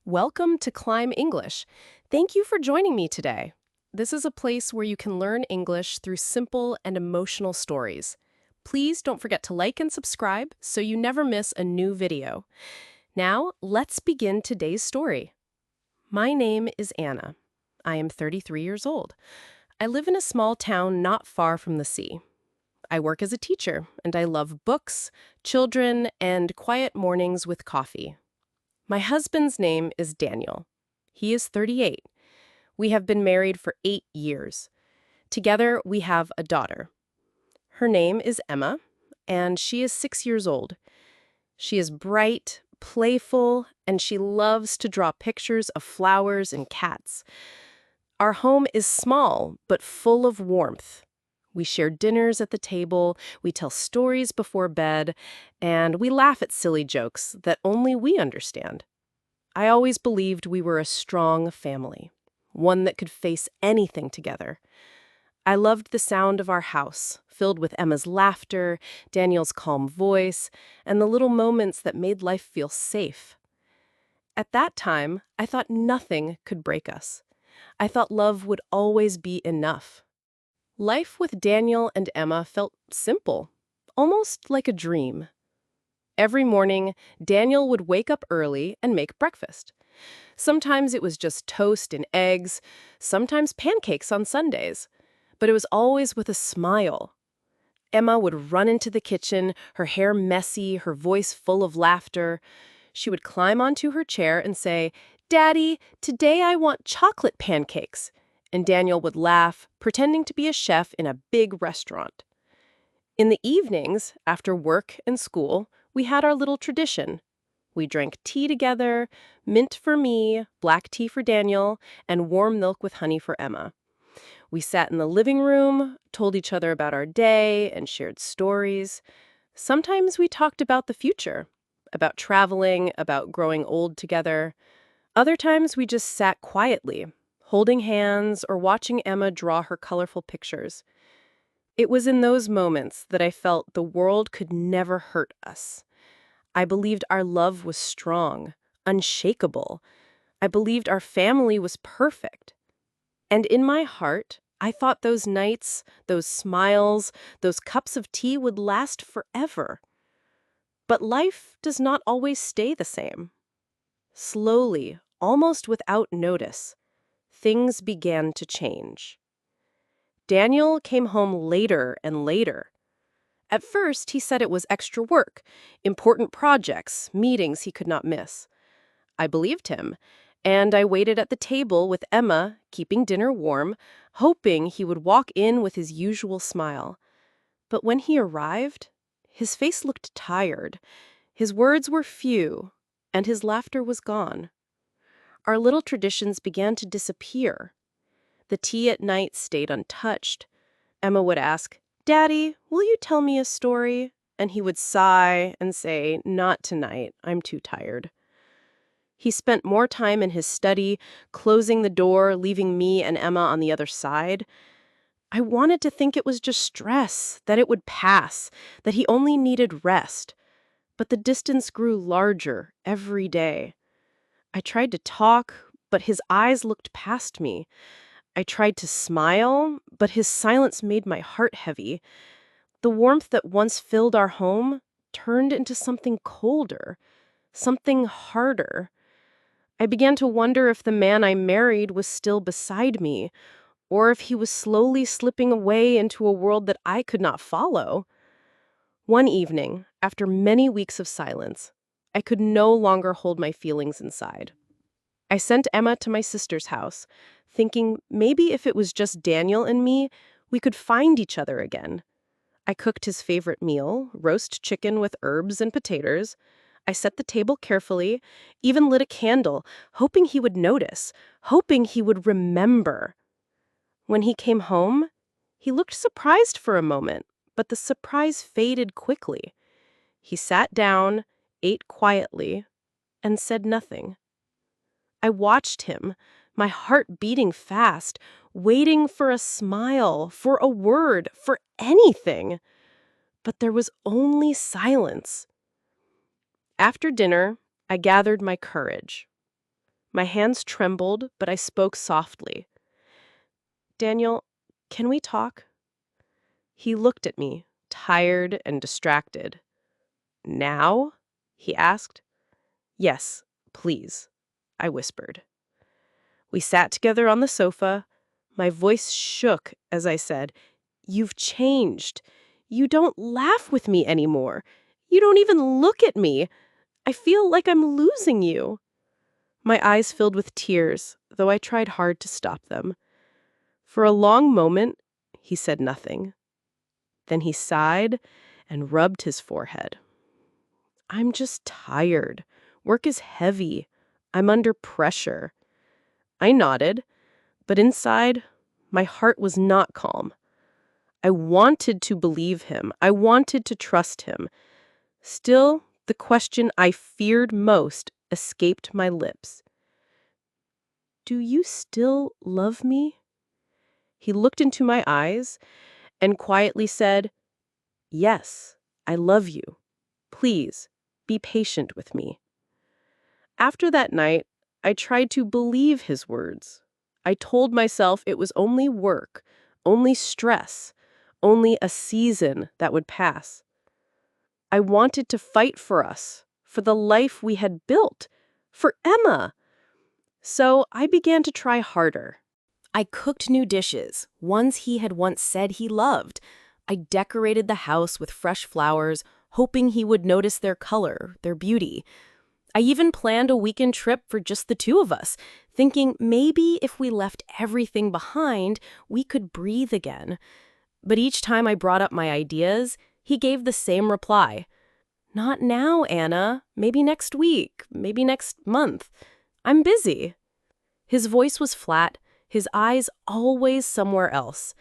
Welcome to Climb English. Thank you for joining me today. This is a place where you can learn English through simple and emotional stories. Please don't forget to like and subscribe so you never miss a new video. Now, let's begin today's story. My name is Anna. I am 33 years old. I live in a small town not far from the sea. I work as a teacher, and I love books, children, and quiet mornings with coffee. My husband's name is Daniel. He is 38. We have been married for 8 years. Together, we have a daughter. Her name is Emma, and she is 6 years old. She is bright, playful, and she loves to draw pictures of flowers and cats. Our home is small, but full of warmth. We share dinners at the table, we tell stories before bed, and we laugh at silly jokes that only we understand. I always believed we were a strong family, one that could face anything together. I loved the sound of our house, filled with Emma's laughter, Daniel's calm voice, and the little moments that made life feel safe. At that time, I thought nothing could break us. I thought love would always be enough. Life with Daniel and Emma felt simple, almost like a dream. Every morning, Daniel would wake up early and make breakfast. Sometimes it was just toast and eggs, sometimes pancakes on Sundays. But it was always with a smile. Emma would run into the kitchen, her hair messy, her voice full of laughter. She would climb onto her chair and say, "Daddy, today I want chocolate pancakes." And Daniel would laugh, pretending to be a chef in a big restaurant. In the evenings, after work and school, we had our little tradition. We drank tea together, mint for me, black tea for Daniel, and warm milk with honey for Emma. We sat in the living room, told each other about our day, and shared stories. Sometimes we talked about the future, about traveling, about growing old together. Other times we just sat quietly, holding hands or watching Emma draw her colorful pictures. It was in those moments that I felt the world could never hurt us. I believed our love was strong, unshakable. I believed our family was perfect. And in my heart, I thought those nights, those smiles, those cups of tea would last forever. But life does not always stay the same. Slowly, almost without notice, things began to change. Daniel came home later and later. At first, he said it was extra work, important projects, meetings he could not miss. I believed him, and I waited at the table with Emma, keeping dinner warm, hoping he would walk in with his usual smile. But when he arrived, his face looked tired, his words were few, and his laughter was gone. Our little traditions began to disappear. The tea at night stayed untouched. Emma would ask, "Daddy, will you tell me a story?" And he would sigh and say, "Not tonight, I'm too tired." He spent more time in his study, closing the door, leaving me and Emma on the other side. I wanted to think it was just stress, that it would pass, that he only needed rest. But the distance grew larger every day. I tried to talk, but his eyes looked past me. I tried to smile, but his silence made my heart heavy. The warmth that once filled our home turned into something colder, something harder. I began to wonder if the man I married was still beside me, or if he was slowly slipping away into a world that I could not follow. One evening, after many weeks of silence, I could no longer hold my feelings inside. I sent Emma to my sister's house, thinking maybe if it was just Daniel and me, we could find each other again. I cooked his favorite meal, roast chicken with herbs and potatoes. I set the table carefully, even lit a candle, hoping he would notice, hoping he would remember. When he came home, he looked surprised for a moment, but the surprise faded quickly. He sat down, ate quietly, and said nothing. I watched him, my heart beating fast, waiting for a smile, for a word, for anything. But there was only silence. After dinner, I gathered my courage. My hands trembled, but I spoke softly. Daniel, can we talk? He looked at me, tired and distracted. Now? He asked. Yes, please, I whispered. We sat together on the sofa. My voice shook as I said, You've changed. You don't laugh with me anymore. You don't even look at me. I feel like I'm losing you. My eyes filled with tears, though I tried hard to stop them. For a long moment, he said nothing. Then he sighed and rubbed his forehead. I'm just tired. Work is heavy. I'm under pressure. I nodded, but inside, my heart was not calm. I wanted to believe him. I wanted to trust him. Still, the question I feared most escaped my lips. Do you still love me? He looked into my eyes and quietly said, Yes, I love you. Please, be patient with me. After that night, I tried to believe his words. I told myself it was only work, only stress, only a season that would pass. I wanted to fight for us, for the life we had built, for Emma. So I began to try harder. I cooked new dishes, ones he had once said he loved. I decorated the house with fresh flowers, hoping he would notice their color, their beauty. I even planned a weekend trip for just the two of us, thinking maybe if we left everything behind, we could breathe again. But each time I brought up my ideas, he gave the same reply. Not now, Anna. Maybe next week. Maybe next month. I'm busy. His voice was flat, his eyes always somewhere else.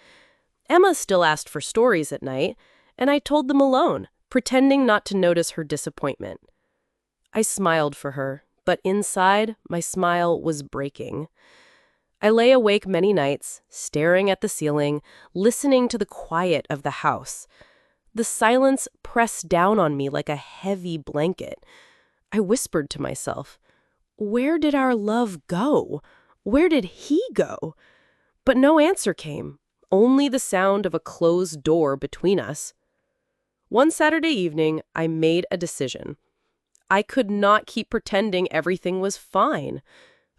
Emma still asked for stories at night, and I told them alone, pretending not to notice her disappointment. I smiled for her, but inside, my smile was breaking. I lay awake many nights, staring at the ceiling, listening to the quiet of the house. The silence pressed down on me like a heavy blanket. I whispered to myself, where did our love go? Where did he go? But no answer came, only the sound of a closed door between us. One Saturday evening, I made a decision. I could not keep pretending everything was fine.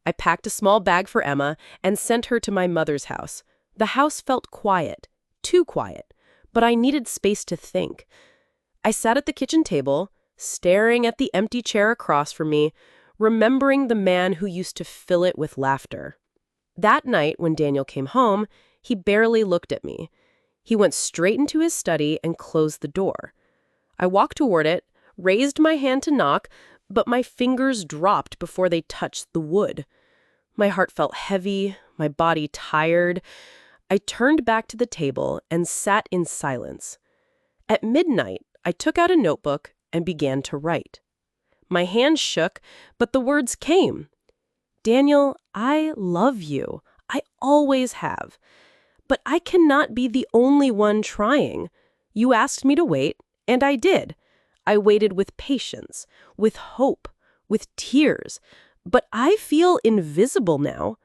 I packed a small bag for Emma and sent her to my mother's house. The house felt quiet, too quiet, but I needed space to think. I sat at the kitchen table, staring at the empty chair across from me, remembering the man who used to fill it with laughter. That night, when Daniel came home, he barely looked at me. He went straight into his study and closed the door. I walked toward it, raised my hand to knock, but my fingers dropped before they touched the wood. My heart felt heavy, my body tired. I turned back to the table and sat in silence. At midnight, I took out a notebook and began to write. My hand shook, but the words came. Daniel, I love you. I always have. But I cannot be the only one trying. You asked me to wait, and I did. I waited with patience, with hope, with tears. But I feel invisible now.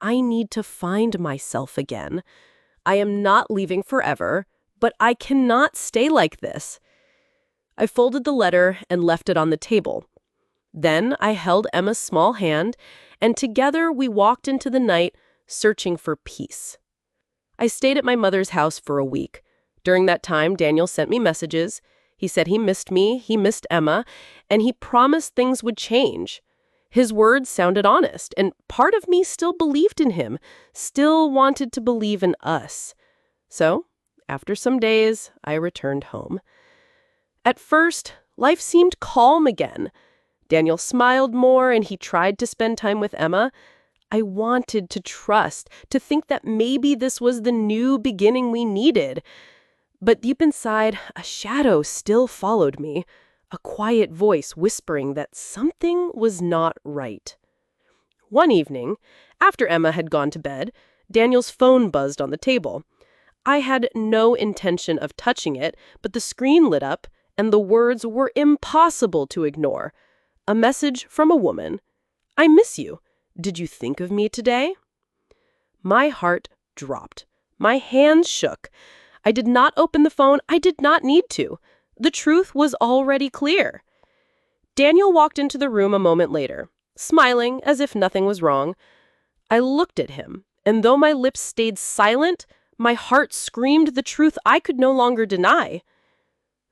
I need to find myself again. I am not leaving forever, but I cannot stay like this. I folded the letter and left it on the table. Then I held Emma's small hand, and together we walked into the night, searching for peace. I stayed at my mother's house for a week. During that time, Daniel sent me messages. He said he missed me, he missed Emma, and he promised things would change. His words sounded honest, and part of me still believed in him, still wanted to believe in us. So, after some days, I returned home. At first, life seemed calm again. Daniel smiled more, and he tried to spend time with Emma. I wanted to trust, to think that maybe this was the new beginning we needed. But deep inside, a shadow still followed me, a quiet voice whispering that something was not right. One evening, after Emma had gone to bed, Daniel's phone buzzed on the table. I had no intention of touching it, but the screen lit up, and the words were impossible to ignore. A message from a woman. I miss you. Did you think of me today?" My heart dropped. My hands shook. I did not open the phone. I did not need to. The truth was already clear. Daniel walked into the room a moment later, smiling as if nothing was wrong. I looked at him, and though my lips stayed silent, my heart screamed the truth I could no longer deny.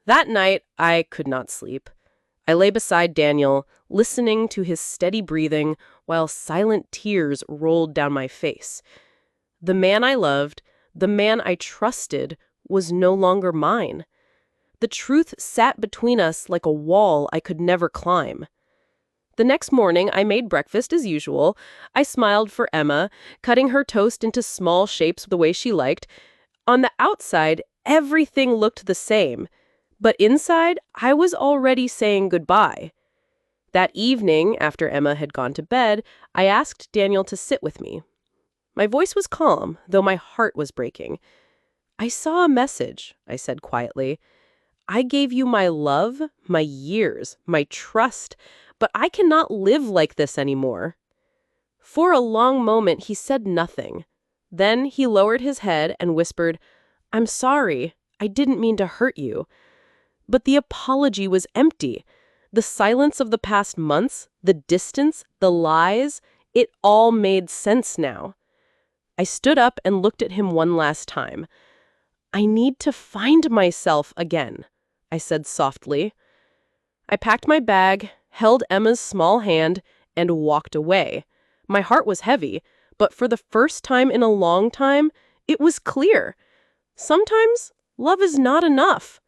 That night, I could not sleep. I lay beside Daniel, listening to his steady breathing while silent tears rolled down my face. The man I loved, the man I trusted, was no longer mine. The truth sat between us like a wall I could never climb. The next morning, I made breakfast as usual. I smiled for Emma, cutting her toast into small shapes the way she liked. On the outside, everything looked the same, but inside, I was already saying goodbye. That evening, after Emma had gone to bed, I asked Daniel to sit with me. My voice was calm, though my heart was breaking. "I saw a message," I said quietly. "I gave you my love, my years, my trust, but I cannot live like this anymore." For a long moment, he said nothing. Then he lowered his head and whispered, "I'm sorry. I didn't mean to hurt you." But the apology was empty. The silence of the past months, the distance, the lies, it all made sense now. I stood up and looked at him one last time. "I need to find myself again," I said softly. I packed my bag, held Emma's small hand, and walked away. My heart was heavy, but for the first time in a long time, it was clear. Sometimes love is not enough.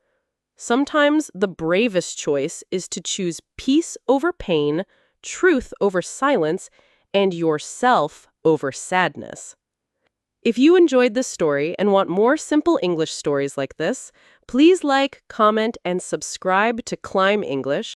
Sometimes the bravest choice is to choose peace over pain, truth over silence, and yourself over sadness. If you enjoyed this story and want more simple English stories like this, please like, comment, and subscribe to Climb English.